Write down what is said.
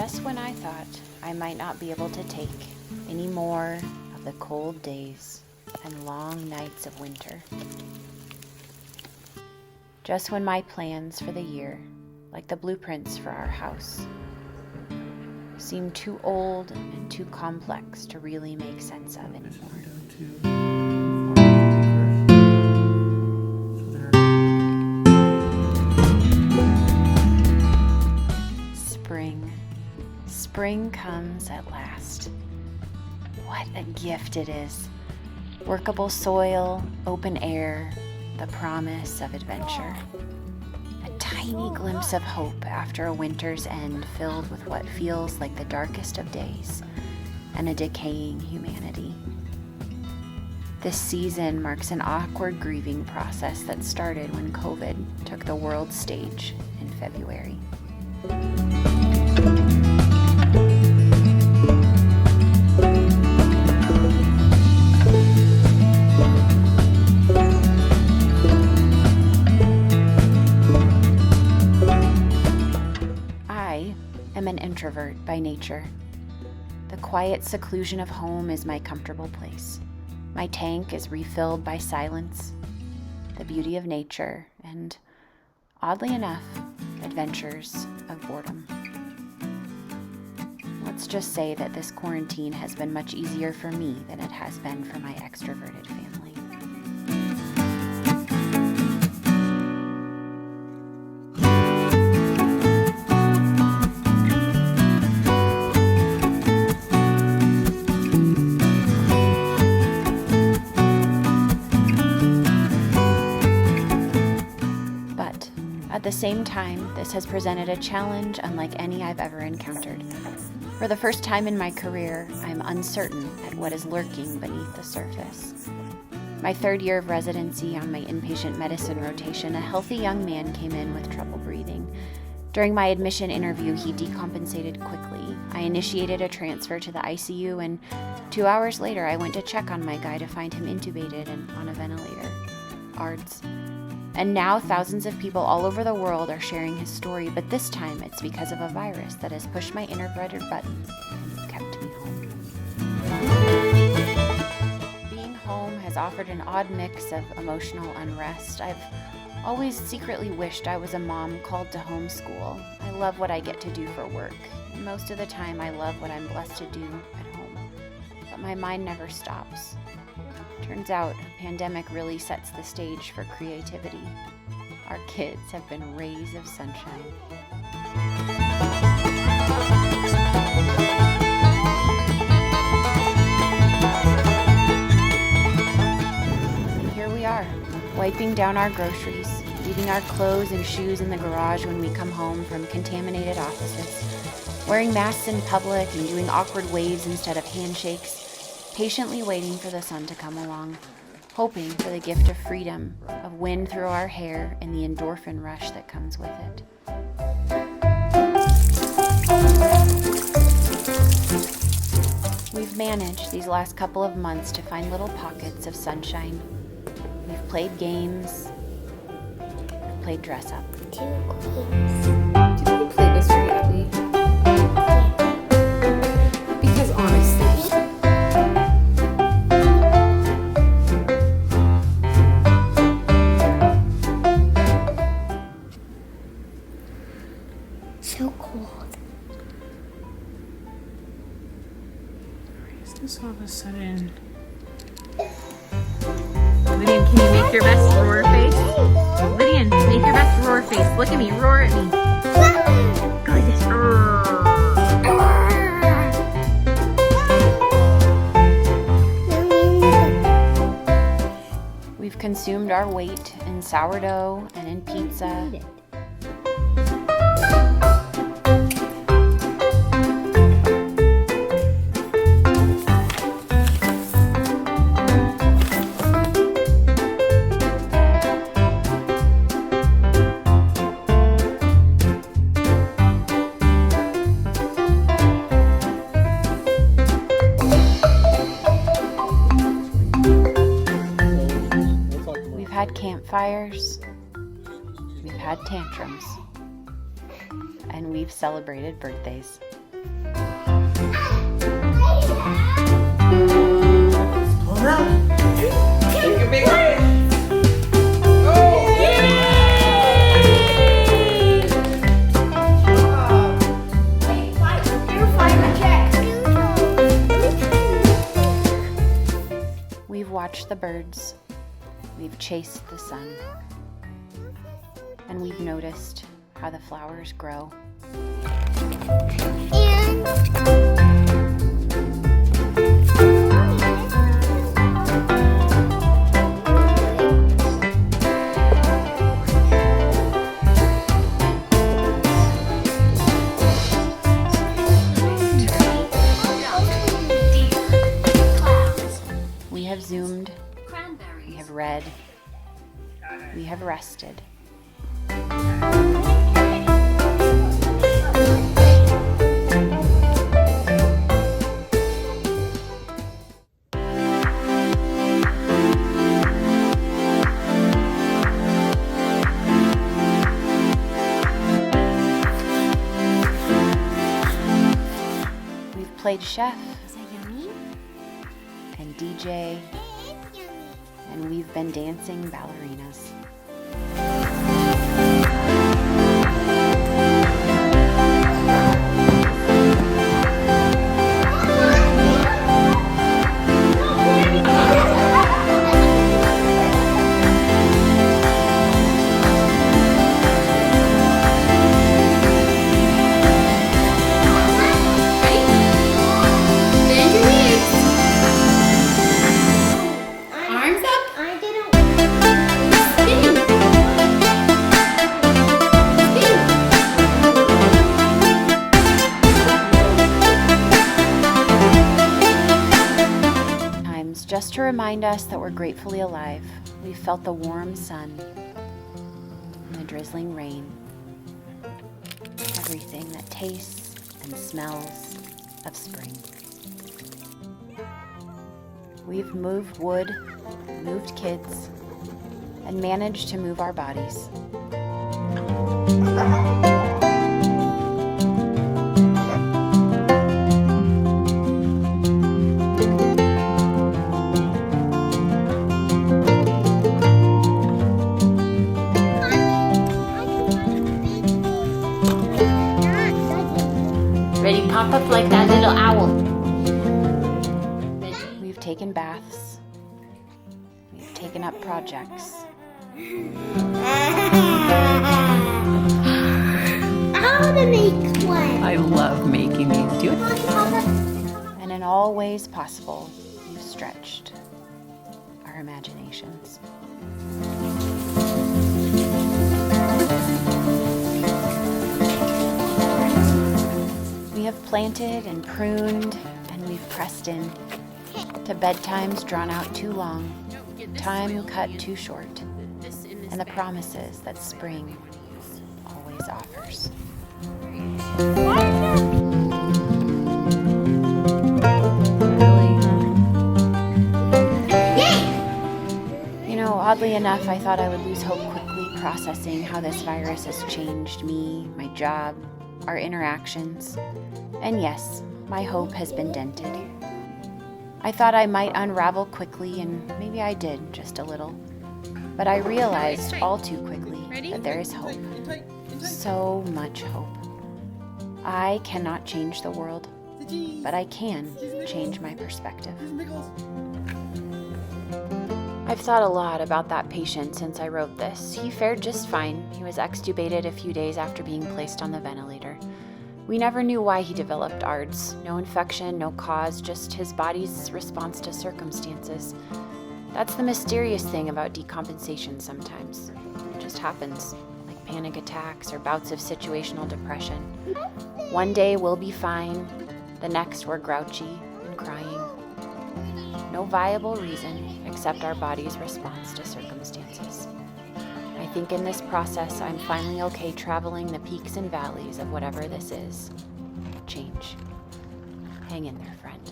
just when I thought I might not be able to take any more of the cold days and long nights of winter. Just when my plans for the year, like the blueprints for our house, seemed too old and too complex to really make sense of anymore. Spring comes at last. What a gift it is. Workable soil, open air, the promise of adventure. A tiny glimpse of hope after a winter's end filled with what feels like the darkest of days and a decaying humanity. This season marks an awkward grieving process that started when COVID took the world stage in February. I'm an introvert by nature. The quiet seclusion of home is my comfortable place. My tank is refilled by silence, the beauty of nature, and, oddly enough, adventures of boredom. Let's just say that this quarantine has been much easier for me than it has been for my extroverted family. At the same time, this has presented a challenge unlike any I've ever encountered. For the first time in my career, I'm uncertain at what is lurking beneath the surface. My third year of residency on my inpatient medicine rotation, a healthy young man came in with trouble breathing. During my admission interview, he decompensated quickly. I initiated a transfer to the ICU, and 2 hours later, I went to check on my guy to find him intubated and on a ventilator. ARDS. And now thousands of people all over the world are sharing his story, but this time it's because of a virus that has pushed my introverted button and kept me home. Being home has offered an odd mix of emotional unrest. I've always secretly wished I was a mom called to homeschool. I love what I get to do for work, and most of the time I love what I'm blessed to do at home. But my mind never stops. Turns out, a pandemic really sets the stage for creativity. Our kids have been rays of sunshine. And here we are, wiping down our groceries, leaving our clothes and shoes in the garage when we come home from contaminated offices, wearing masks in public and doing awkward waves instead of handshakes, patiently waiting for the sun to come along, hoping for the gift of freedom, of wind through our hair, and the endorphin rush that comes with it. We've managed these last couple of months to find little pockets of sunshine. We've played games, we've played dress up. Did we play this very ugly? Because honestly, so cold. just all of a sudden. Lydian, can you make your best roar face? Lydian, make your best roar face. Look at me, roar at me. Go like this. We've consumed our weight in sourdough and in pizza. Had campfires, we've had tantrums, and we've celebrated birthdays. Pull it out. Take a big risk. Oh! We've watched the birds, we've chased the sun, and we've noticed how the flowers grow. We have zoomed, we have read, we have rested. We've played chef and DJ, and we've been dancing ballerinas. Just to remind us that we're gratefully alive, we felt the warm sun, the drizzling rain, everything that tastes and smells of spring. We've moved wood, moved kids, and managed to move our bodies. Ready, pop up like that little owl. We've taken baths. We've taken up projects. How to make one. I love making these. Do it. And in all ways possible, we've stretched our imaginations. We have planted and pruned, and we've pressed in to bedtimes drawn out too long, time cut too short, and the promises that spring always offers. You know, oddly enough, I thought I would lose hope quickly processing how this virus has changed me, my job, our interactions. And yes, my hope has been dented. I thought I might unravel quickly, and maybe I did, just a little. But I realized all too quickly that there is hope. So much hope. I cannot change the world, but I can change my perspective. I've thought a lot about that patient since I wrote this. He fared just fine. He was extubated a few days after being placed on the ventilator. We never knew why he developed ARDS. No infection, no cause, just his body's response to circumstances. That's the mysterious thing about decompensation sometimes. It just happens, like panic attacks or bouts of situational depression. One day we'll be fine, the next we're grouchy and crying. No viable reason except our body's response to circumstances. I think in this process, I'm finally okay traveling the peaks and valleys of whatever this is. Change. Hang in there, friend.